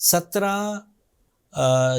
17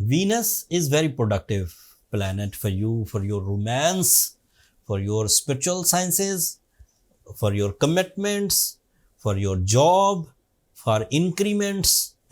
Venus is very productive planet for you, for your romance, for your spiritual sciences, for your commitments, for your job, for increments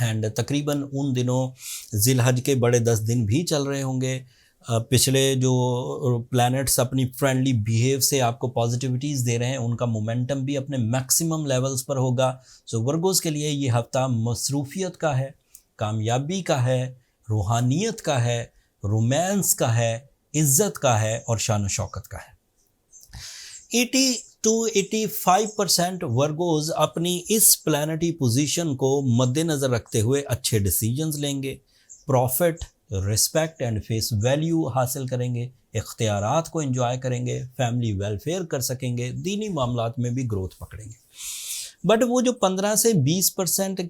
and تقریباً ان دنوں ذی الحج کے بڑے 10 دن بھی چل رہے ہوں گے. پچھلے جو پلانٹس اپنی فرینڈلی بیہیو سے آپ کو پازیٹیوٹیز دے رہے ہیں ان کا مومنٹم بھی اپنے میکسیمم لیولز پر ہوگا. سو ورگوز کے لیے یہ ہفتہ مصروفیت کا ہے, کامیابی کا ہے, روحانیت کا ہے, رومانس کا ہے, عزت کا ہے اور شان و شوکت کا ہے. 80-85% ورگوز اپنی اس پلانٹی پوزیشن کو مد نظر رکھتے ہوئے اچھے ڈیسیجنز لیں گے, profit, respect and face value حاصل کریں گے, اختیارات کو انجوائے کریں گے, فیملی ویلفیئر کر سکیں گے, دینی معاملات میں بھی گروتھ پکڑیں گے. بٹ وہ جو 15 سے 20%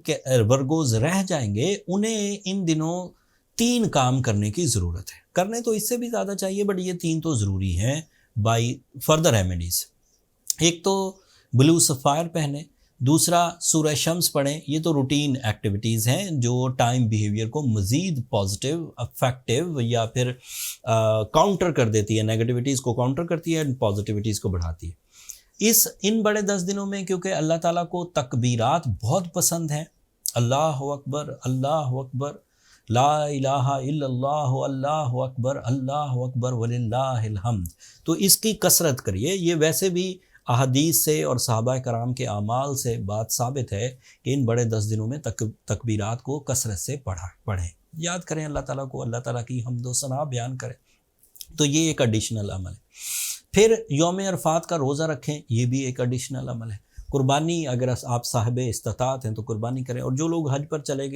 ورگوز رہ جائیں گے انہیں ان دنوں 3 کام کرنے کی ضرورت ہے. کرنے تو اس سے بھی زیادہ چاہیے بٹ یہ 3 تو ضروری ہیں بائی فردر ریمیڈیز. ایک تو بلو سفائر پہنیں, دوسرا سورہ شمس پڑھیں. یہ تو روٹین ایکٹیویٹیز ہیں جو ٹائم بیہیویئر کو مزید پازیٹیو, افیکٹو یا پھر کاؤنٹر کر دیتی ہے, نیگیٹیوٹیز کو کاؤنٹر کرتی ہے اینڈ پازیٹیوٹیز کو بڑھاتی ہے. ان بڑے 10 دنوں میں کیونکہ اللہ تعالیٰ کو تکبیرات بہت پسند ہیں, اللہ اکبر, اللہ اکبر, لا الہ الا اللہ, اللہ اکبر, اللہ اکبر وللہ الحمد. تو اس کی کثرت کریے. یہ ویسے بھی احادیث سے اور صحابہ کرام کے اعمال سے بات ثابت ہے کہ ان بڑے 10 دنوں میں تکبیرات کو کثرت سے پڑھیں, یاد کریں اللہ تعالیٰ کو, اللہ تعالیٰ کی حمد و ثنا بیان کریں. تو یہ ایک ایڈیشنل عمل ہے. پھر یوم عرفات کا روزہ رکھیں, یہ بھی ایک ایڈیشنل عمل ہے. قربانی اگر آپ صاحب استطاعت ہیں تو قربانی کریں. اور جو لوگ حج پر چلے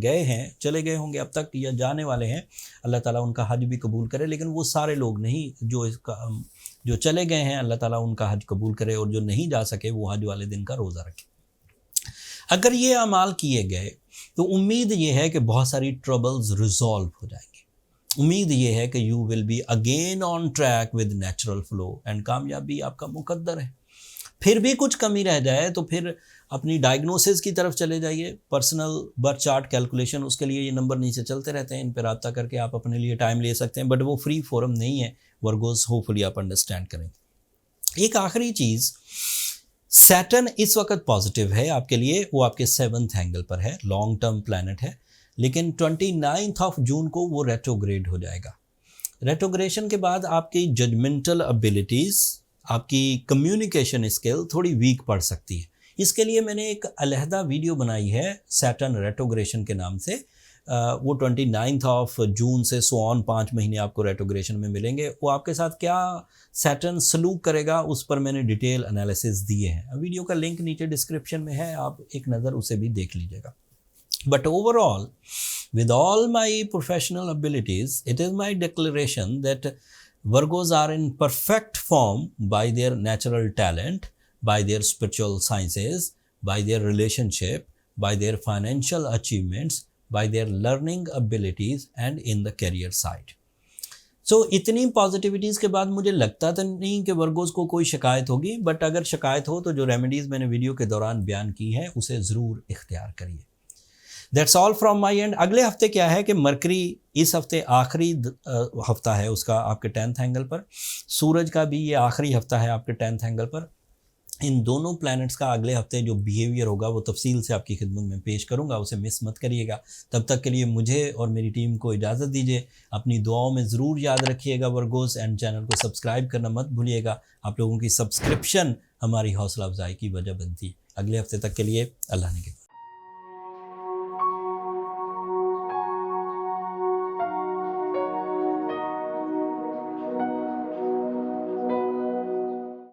گئے ہوں گے اب تک یا جانے والے ہیں, اللہ تعالیٰ ان کا حج بھی قبول کرے. لیکن وہ سارے لوگ نہیں جو چلے گئے ہیں, اللہ تعالیٰ ان کا حج قبول کرے, اور جو نہیں جا سکے وہ حج والے دن کا روزہ رکھے. اگر یہ اعمال کیے گئے تو امید یہ ہے کہ بہت ساری ٹربلز ریزالو ہو جائیں گی. امید یہ ہے کہ you will be again on track with natural flow and کامیابی آپ کا مقدر ہے. پھر بھی کچھ کمی رہ جائے تو پھر اپنی ڈائگنوسس کی طرف چلے جائیے. پرسنل برتھ چارٹ کیلکولیشن, اس کے لیے یہ نمبر نیچے چلتے رہتے ہیں, ان پہ رابطہ کر کے آپ اپنے لیے ٹائم لے سکتے ہیں, بٹ وہ فری فورم نہیں ہے. ورگوز ہوپفلی آپ انڈرسٹینڈ کریں. ایک آخری چیز, سیٹرن اس وقت پازیٹیو ہے آپ کے لیے, وہ آپ کے 7th اینگل پر ہے, لانگ ٹرم پلانٹ ہے, لیکن 29 جون کو وہ ریٹروگریڈ ہو جائے گا. ریٹروگریشن کے بعد آپ کی ججمنٹل ابیلٹیز, آپ کی کمیونیکیشن اسکل تھوڑی ویک پڑ سکتی ہے. اس کے لیے میں نے ایک علیحدہ ویڈیو بنائی ہے سیٹرن ریٹروگریشن کے نام سے. وہ 29 جون سے 5 مہینے آپ کو ریٹروگریشن میں ملیں گے. وہ آپ کے ساتھ کیا سیٹرن سلوک کرے گا اس پر میں نے ڈیٹیل انالیسز دیے ہیں. ویڈیو کا لنک نیچے ڈسکرپشن میں ہے, آپ ایک نظر اسے بھی دیکھ لیجیے گا. But overall, with all my professional abilities, it is my declaration that Virgos are in perfect form by their natural talent, by their spiritual sciences, by their relationship, by their financial achievements, by their learning abilities and in the career side. So اتنی پازیٹیوٹیز کے بعد مجھے لگتا تو نہیں کہ ورگوز کو کوئی شکایت ہوگی, بٹ اگر شکایت ہو تو جو ریمیڈیز میں نے ویڈیو کے دوران بیان کی ہے اسے ضرور اختیار کریے. That's all from my and. اگلے ہفتے کیا ہے کہ مرکری اس ہفتے آخری ہفتہ ہے اس کا آپ کے 10th اینگل پر, سورج کا بھی یہ آخری ہفتہ ہے آپ کے 10th اینگل پر. ان دونوں پلانٹس کا اگلے ہفتے جو بیہیویئر ہوگا وہ تفصیل سے آپ کی خدمت میں پیش کروں گا, اسے مس مت کریے گا. تب تک کے لیے مجھے اور میری ٹیم کو اجازت دیجیے. اپنی دعاؤں میں ضرور یاد رکھیے گا ورگوز, اینڈ چینل کو سبسکرائب کرنا مت بھولیے گا. آپ لوگوں کی سبسکرپشن ہماری حوصلہ افزائی کی وجہ بنتی ہے. اگلے ہفتے تک کے لیے اللہ نے